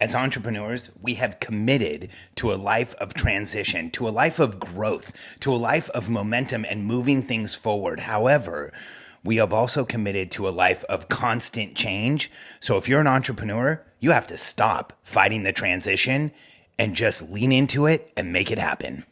As entrepreneurs, we have committed to a life of transition, to a life of growth, to a life of momentum and moving things forward. However, we have also committed to a life of constant change. So if you're an entrepreneur, you have to stop fighting the transition and just lean into it and make it happen.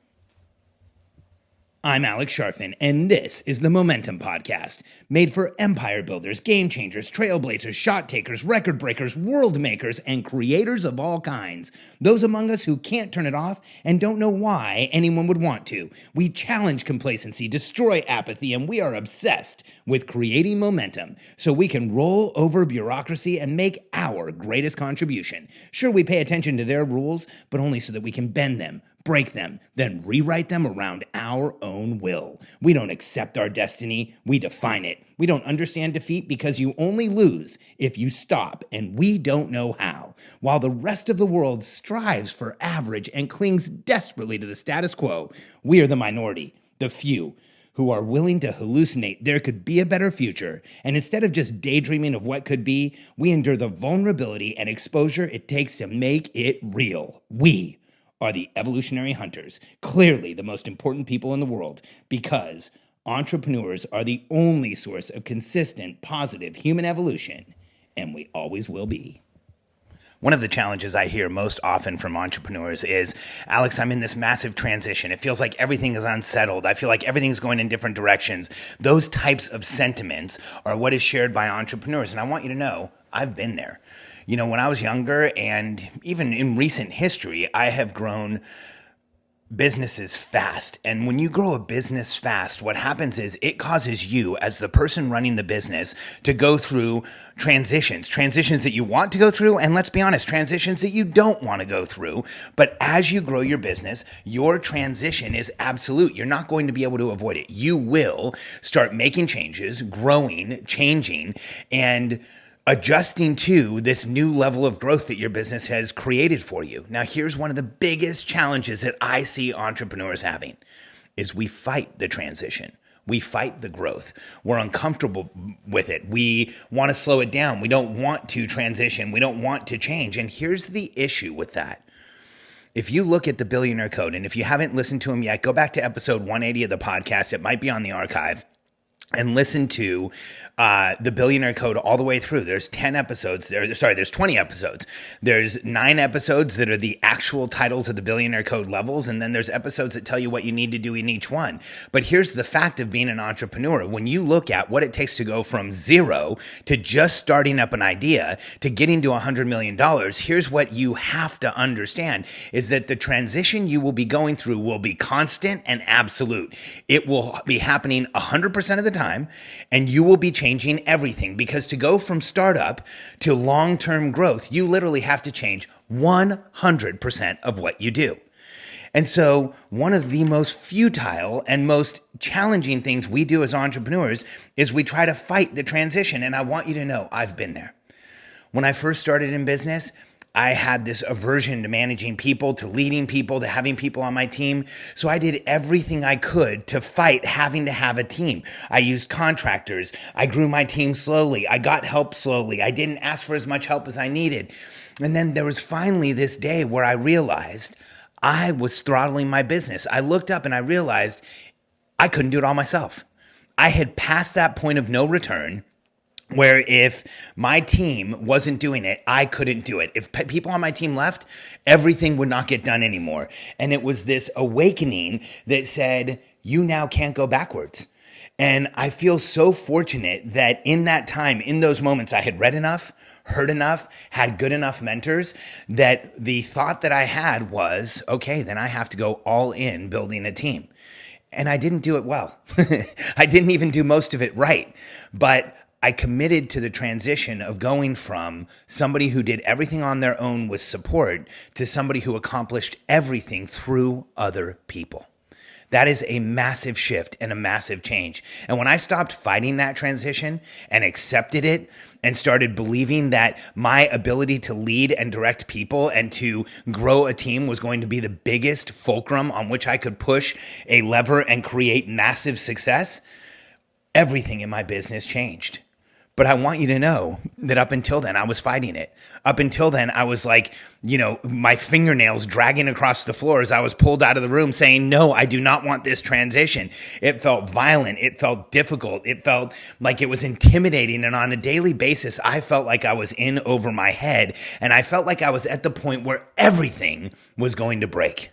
I'm Alex Sharfin, and this is the Momentum Podcast, made for empire builders, game changers, trailblazers, shot takers, record breakers, world makers, and creators of all kinds. Those among us who can't turn it off and don't know why anyone would want to. We challenge complacency, destroy apathy, and we are obsessed with creating momentum so we can roll over bureaucracy and make our greatest contribution. Sure, we pay attention to their rules, but only so that we can bend them, break them, then rewrite them around our own will. We don't accept our destiny, we define it. We don't understand defeat because you only lose if you stop, and we don't know how. While the rest of the world strives for average and clings desperately to the status quo, we are the minority, the few, who are willing to hallucinate there could be a better future, and instead of just daydreaming of what could be, we endure the vulnerability and exposure it takes to make it real. We are the evolutionary hunters, clearly the most important people in the world, because entrepreneurs are the only source of consistent, positive human evolution, and we always will be. One of the challenges I hear most often from entrepreneurs is, Alex, I'm in this massive transition. It feels like everything is unsettled. I feel like everything's going in different directions. Those types of sentiments are what is shared by entrepreneurs, and I want you to know, I've been there. You know, when I was younger and even in recent history, I have grown businesses fast. And when you grow a business fast, what happens is it causes you, as the person running the business, to go through transitions that you want to go through. And let's be honest, transitions that you don't want to go through. But as you grow your business, your transition is absolute. You're not going to be able to avoid it. You will start making changes, growing, changing, and adjusting to this new level of growth that your business has created for you. Now, here's one of the biggest challenges that I see entrepreneurs having is we fight the transition. We fight the growth. We're uncomfortable with it. We want to slow it down. We don't want to transition. We don't want to change. And here's the issue with that. If you look at the Billionaire Code, and if you haven't listened to him yet, go back to episode 180 of the podcast. It might be on the archive. And listen to the Billionaire Code all the way through. There's 10 episodes. There's 20 episodes. There's 9 episodes that are the actual titles of the Billionaire Code levels, and then there's episodes that tell you what you need to do in each one. But here's the fact of being an entrepreneur. When you look at what it takes to go from zero to just starting up an idea to getting to $100 million, here's what you have to understand is that the transition you will be going through will be constant and absolute. It will be happening 100% of the time, and you will be changing everything, because to go from startup to long-term growth, you literally have to change 100% of what you do. And so one of the most futile and most challenging things we do as entrepreneurs is we try to fight the transition. And I want you to know, I've been there. When I first started in business, I had this aversion to managing people, to leading people, to having people on my team. So I did everything I could to fight having to have a team. I used contractors. I grew my team slowly. I got help slowly. I didn't ask for as much help as I needed. And then there was finally this day where I realized I was throttling my business. I looked up and I realized I couldn't do it all myself. I had passed that point of no return, where if my team wasn't doing it, I couldn't do it. If people on my team left, everything would not get done anymore. And it was this awakening that said, you now can't go backwards. And I feel so fortunate that in that time, in those moments, I had read enough, heard enough, had good enough mentors, that the thought that I had was, okay, then I have to go all in building a team. And I didn't do it well. I didn't even do most of it right. But I committed to the transition of going from somebody who did everything on their own with support to somebody who accomplished everything through other people. That is a massive shift and a massive change. And when I stopped fighting that transition and accepted it and started believing that my ability to lead and direct people and to grow a team was going to be the biggest fulcrum on which I could push a lever and create massive success, everything in my business changed. But I want you to know that up until then, I was fighting it. Up until then, I was like, my fingernails dragging across the floor as I was pulled out of the room saying, no, I do not want this transition. It felt violent. It felt difficult. It felt like it was intimidating. And on a daily basis, I felt like I was in over my head. And I felt like I was at the point where everything was going to break.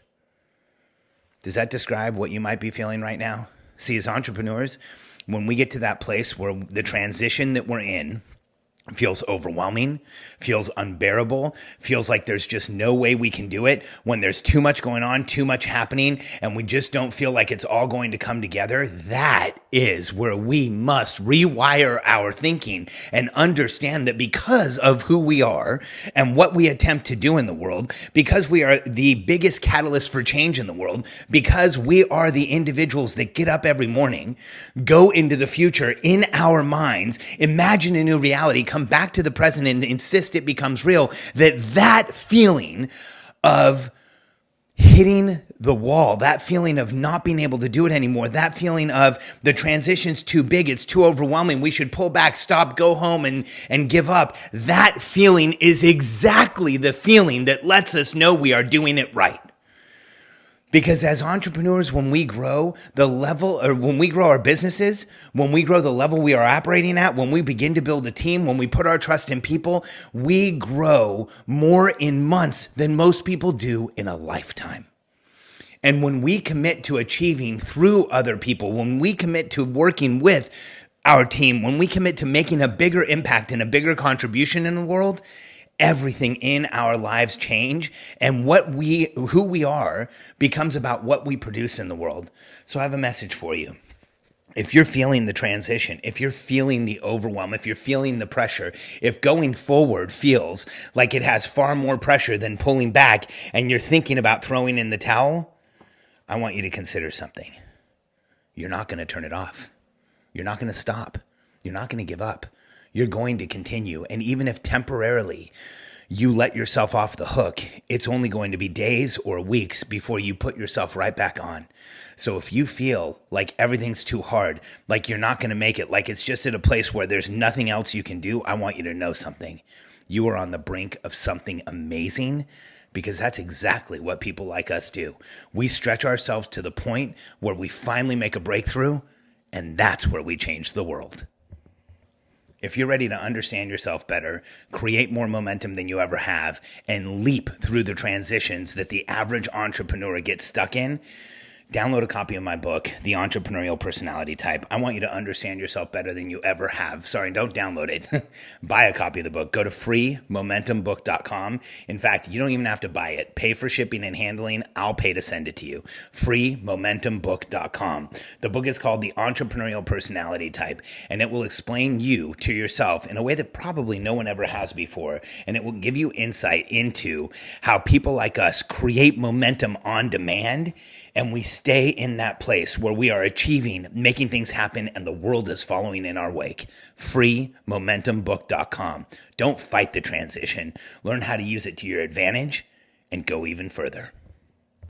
Does that describe what you might be feeling right now? See, as entrepreneurs, when we get to that place where the transition that we're in feels overwhelming, feels unbearable, feels like there's just no way we can do it, when there's too much going on, too much happening, and we just don't feel like it's all going to come together, that is where we must rewire our thinking and understand that because of who we are and what we attempt to do in the world, because we are the biggest catalyst for change in the world, because we are the individuals that get up every morning, go into the future in our minds, imagine a new reality, come back to the present and insist it becomes real, that feeling of hitting the wall, that feeling of not being able to do it anymore, that feeling of the transition's too big, it's too overwhelming, we should pull back, stop, go home and give up, that feeling is exactly the feeling that lets us know we are doing it right. Because as entrepreneurs, when we grow when we grow our businesses, when we grow the level we are operating at, when we begin to build a team, when we put our trust in people, we grow more in months than most people do in a lifetime. And when we commit to achieving through other people, when we commit to working with our team, when we commit to making a bigger impact and a bigger contribution in the world, everything in our lives change, and who we are becomes about what we produce in the world. So I have a message for you. If you're feeling the transition, if you're feeling the overwhelm, if you're feeling the pressure, if going forward feels like it has far more pressure than pulling back, and you're thinking about throwing in the towel, I want you to consider something. You're not going to turn it off. You're not going to stop. You're not going to give up. You're going to continue. And even if temporarily you let yourself off the hook, it's only going to be days or weeks before you put yourself right back on. So if you feel like everything's too hard, like you're not going to make it, like it's just at a place where there's nothing else you can do, I want you to know something. You are on the brink of something amazing, because that's exactly what people like us do. We stretch ourselves to the point where we finally make a breakthrough, and that's where we change the world. If you're ready to understand yourself better, create more momentum than you ever have, and leap through the transitions that the average entrepreneur gets stuck in, download a copy of my book, The Entrepreneurial Personality Type. I want you to understand yourself better than you ever have. Sorry, don't download it. Buy a copy of the book. Go to freemomentumbook.com. In fact, you don't even have to buy it. Pay for shipping and handling. I'll pay to send it to you. freemomentumbook.com. The book is called The Entrepreneurial Personality Type, and it will explain you to yourself in a way that probably no one ever has before. And it will give you insight into how people like us create momentum on demand, and we stay in that place where we are achieving, making things happen, and the world is following in our wake. freemomentumbook.com. Don't fight the transition. Learn how to use it to your advantage and go even further.